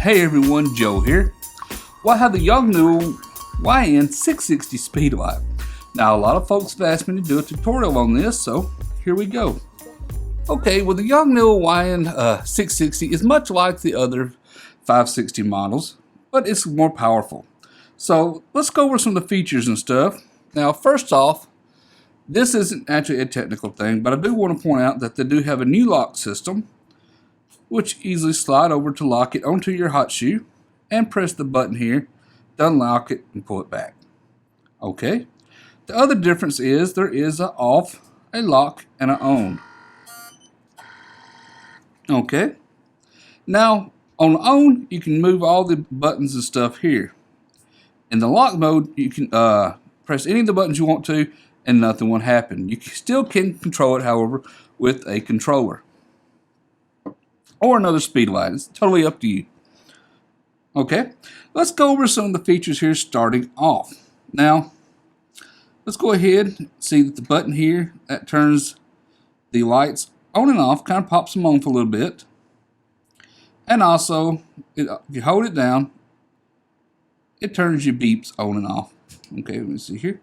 Hey everyone, Joe here. Well, I have the Yongnuo YN660 Speedlite. Now, a lot of folks have asked me to do a tutorial on this, so here we go. Okay, well, the Yongnuo YN660 is much like the other 560 models, but it's more powerful. So let's go over some of the features and stuff. Now, first off, this isn't actually a technical thing, but I do want to point out that they do have a new lock system, which easily slide over to lock it onto your hot shoe and press the button here to unlock it and pull it back. Okay. The other difference is there is an off, a lock, and an on. Okay. Now, on on, you can move all the buttons and stuff here. In the lock mode, you can press any of the buttons you want to and nothing will happen. You still can control it, however, with a controller or another Speedlite. It's totally up to you. Okay, let's go over some of the features here starting off. Now, let's go ahead and see that the button here that turns the lights on and off, kind of pops them on for a little bit. And also, if you hold it down, it turns your beeps on and off. Okay, let me see here.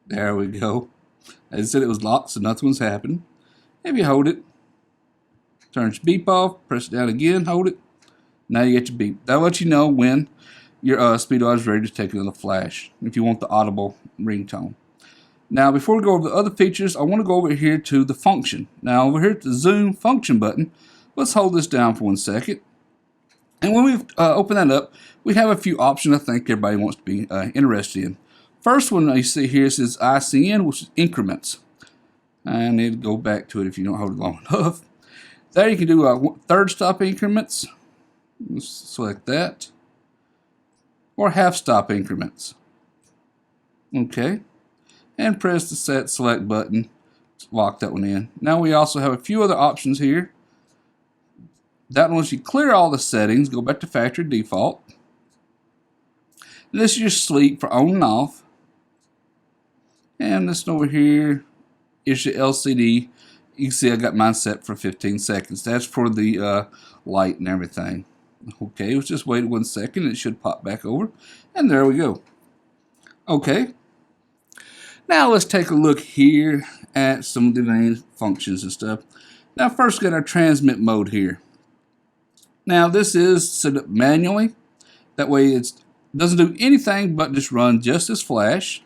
There we go. As I said, it was locked, so nothing was happening. If you hold it, turns your beep off, press it down again, hold it. Now you get your beep. That'll let you know when your Speedlite is ready to take another flash, if you want the audible ringtone. Now, before we go over the other features, I want to go over here to the function. Now, over here at the zoom function button, let's hold this down for 1 second. And when we open that up, we have a few options I think everybody wants to be interested in. First one you see here says ICN, which is increments. I need to go back to it if you don't hold it long enough. There you can do third stop increments. Let's select that. Or half stop increments. Okay. And press the set select button to lock that one in. Now we also have a few other options here. That one, once you clear all the settings, go back to factory default. And this is your sleep for on and off. And this one over here is your LCD. You can see I got mine set for 15 seconds. That's for the light and everything. Okay, let's just wait 1 second. It should pop back over. And there we go. Okay. Now let's take a look here at some of the main functions and stuff. Now first we got our transmit mode here. Now this is set up manually. That way it doesn't do anything but just run just this flash.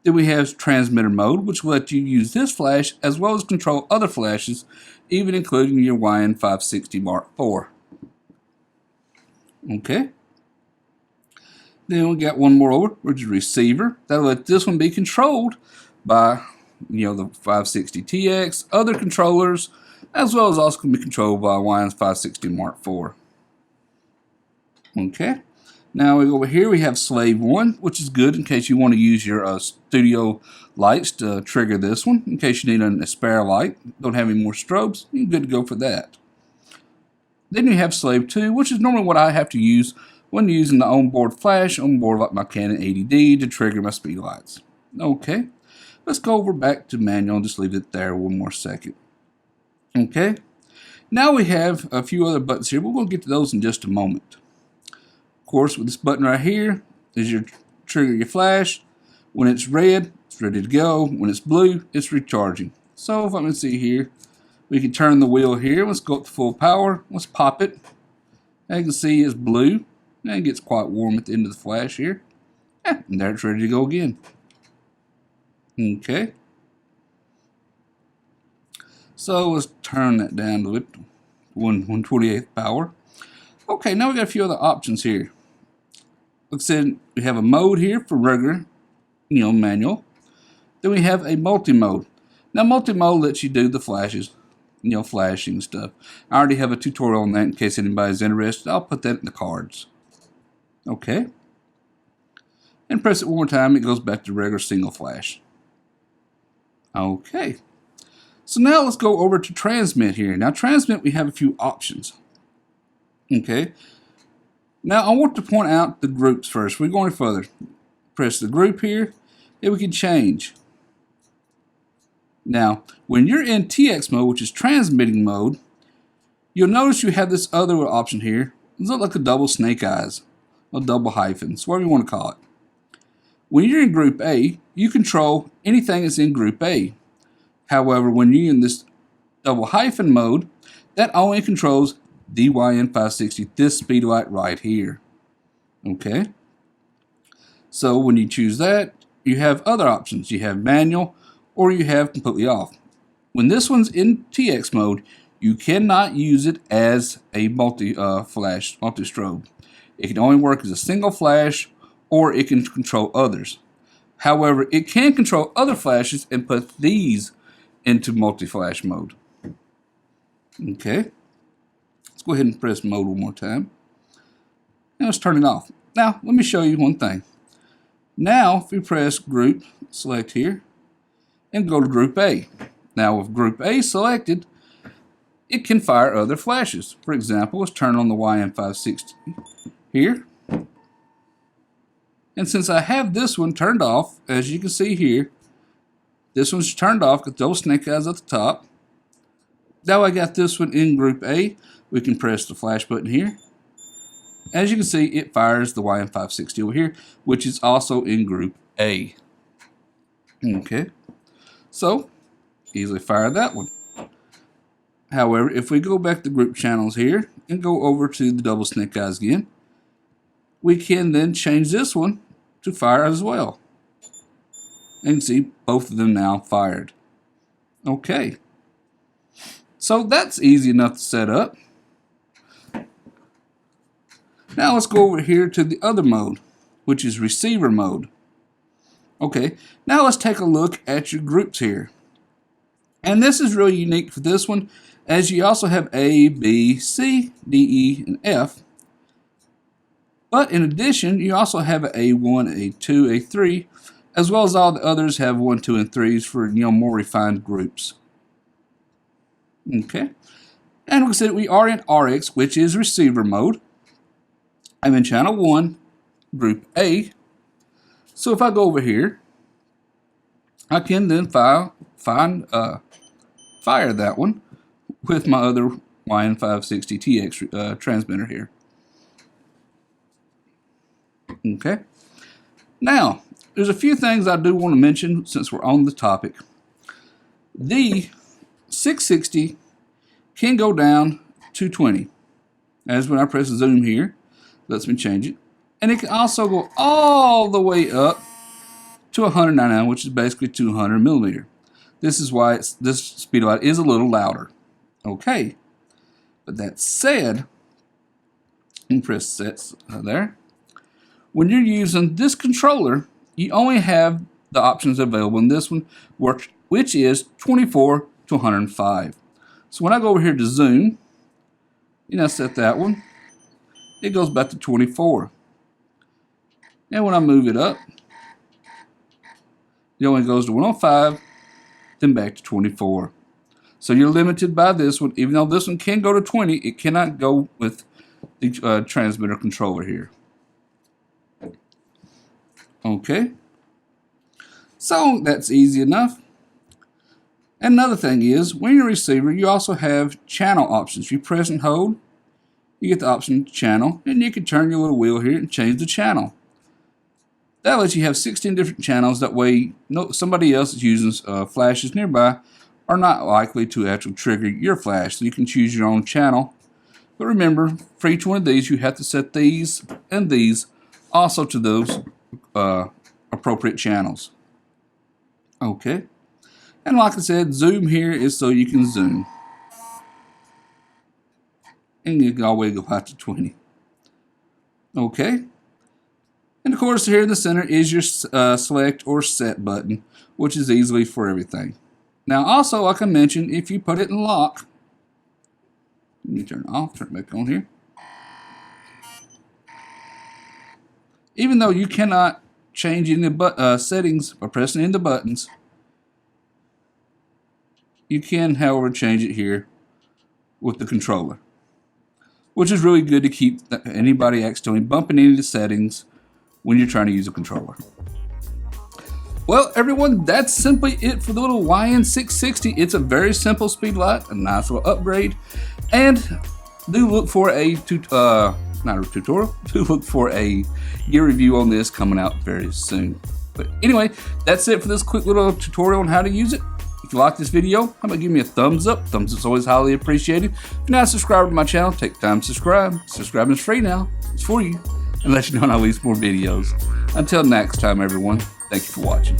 Then we have transmitter mode, which will let you use this flash as well as control other flashes, even including your YN560 Mark IV. Okay. Then we got one more over, which is receiver. That'll let this one be controlled by, the 560TX, other controllers, as well as also can be controlled by YN560 Mark IV. Okay. Now we go over here, we have Slave 1, which is good in case you want to use your studio lights to trigger this one. In case you need a spare light, don't have any more strobes, you're good to go for that. Then you have Slave 2, which is normally what I have to use when using the onboard flash, onboard like my Canon 80D to trigger my Speedlites. Okay, let's go over back to manual and just leave it there 1 more second. Okay, now we have a few other buttons here. We're going to get to those in just a moment. Of course, with this button right here is your trigger your flash. When it's red, it's ready to go. When it's blue, it's recharging. So if I'm going to see here, we can turn the wheel here. Let's go up to full power. Let's pop it. As you can see, it's blue. And it gets quite warm at the end of the flash here. And there it's ready to go again. Okay. So let's turn that down to 1/28th power. Okay, now we got a few other options here. Like I said, we have a mode here for regular, manual. Then we have a multi-mode. Now multi-mode lets you do the flashes, flashing stuff. I already have a tutorial on that in case anybody's interested. I'll put that in the cards. Okay. And press it 1 more time, it goes back to regular single flash. Okay. So now let's go over to transmit here. Now transmit, we have a few options. Okay. Now I want to point out the groups first. We're going further. Press the group here, and we can change. Now, when you're in TX mode, which is transmitting mode, you'll notice you have this other option here, These look like a double snake eyes, or double hyphens, whatever you want to call it. When you're in Group A, you control anything that's in Group A. However, when you're in this double hyphen mode, that only controls the YN560, this Speedlite right here. Okay? So when you choose that, you have other options. You have manual, or you have completely off. When this one's in TX mode, you cannot use it as a multi-flash, multi-strobe. It can only work as a single flash, or it can control others. However, it can control other flashes and put these into multi-flash mode. Okay. Let's go ahead and press mode one more time. And let's turn it off. Now, let me show you one thing. Now, if we press group, select here, and go to Group A. Now, with Group A selected, it can fire other flashes. For example, let's turn on the YN560 here. And since I have this one turned off, as you can see here, this one's turned off with those snake eyes at the top. Now I got this one in Group A. We can press the flash button here. As you can see, it fires the YN560 over here, which is also in Group A. Okay, so easily fire that one. However, if we go back to group channels here and go over to the double snake eyes again, we can then change this one to fire as well. And you can see both of them now fired. Okay. So that's easy enough to set up. Now let's go over here to the other mode, which is receiver mode. Okay, now let's take a look at your groups here. And this is really unique for this one, as you also have A, B, C, D, E, and F. But in addition, you also have an A1, A2, A3, as well as all the others have 1, 2, and 3s for more refined groups. Okay, and like I said, we are in RX, which is receiver mode. I'm in channel 1, Group A. So if I go over here, I can then fire that one with my other YN560 TX transmitter here. Okay. Now, there's a few things I do want to mention since we're on the topic. The 660 can go down to 20. As when I press zoom here, lets me change it. And it can also go all the way up to 199, which is basically 200 millimeter. This is why this Speedlite is a little louder. Okay. But that said, and press sets there. When you're using this controller, you only have the options available in this one, which is 24 to 105. So when I go over here to zoom, set that one, it goes back to 24. And when I move it up, it only goes to 105, then back to 24. So you're limited by this one. Even though this one can go to 20, it cannot go with the transmitter controller here. Okay, so that's easy enough. Another thing is, when you're a receiver, you also have channel options. You press and hold, you get the option channel, and you can turn your little wheel here and change the channel. That lets you have 16 different channels. That way, somebody else that's using flashes nearby are not likely to actually trigger your flash. So you can choose your own channel. But remember, for each one of these, you have to set these and these also to those appropriate channels. Okay, and like I said, zoom here is so you can zoom, and you can always go out to 20. Okay, and of course here in the center is your select or set button, which is easily for everything. Now also, like I mentioned, if you put it in lock, let me turn it off, turn it back on here. Even though you cannot change any settings by pressing in the buttons, you can, however, change it here with the controller, which is really good to keep anybody accidentally bumping into the settings when you're trying to use a controller. Well, everyone, that's simply it for the little YN660. It's a very simple Speedlite, a nice little upgrade, and do look for a not a tutorial. Do look for a gear review on this coming out very soon. But anyway, that's it for this quick little tutorial on how to use it. If you like this video, how about give me a thumbs up? Thumbs up's always highly appreciated. If you're not a subscriber to my channel, take time to subscribe. Subscribing is free now. It's for you. And let you know when I release more videos. Until next time, everyone, thank you for watching.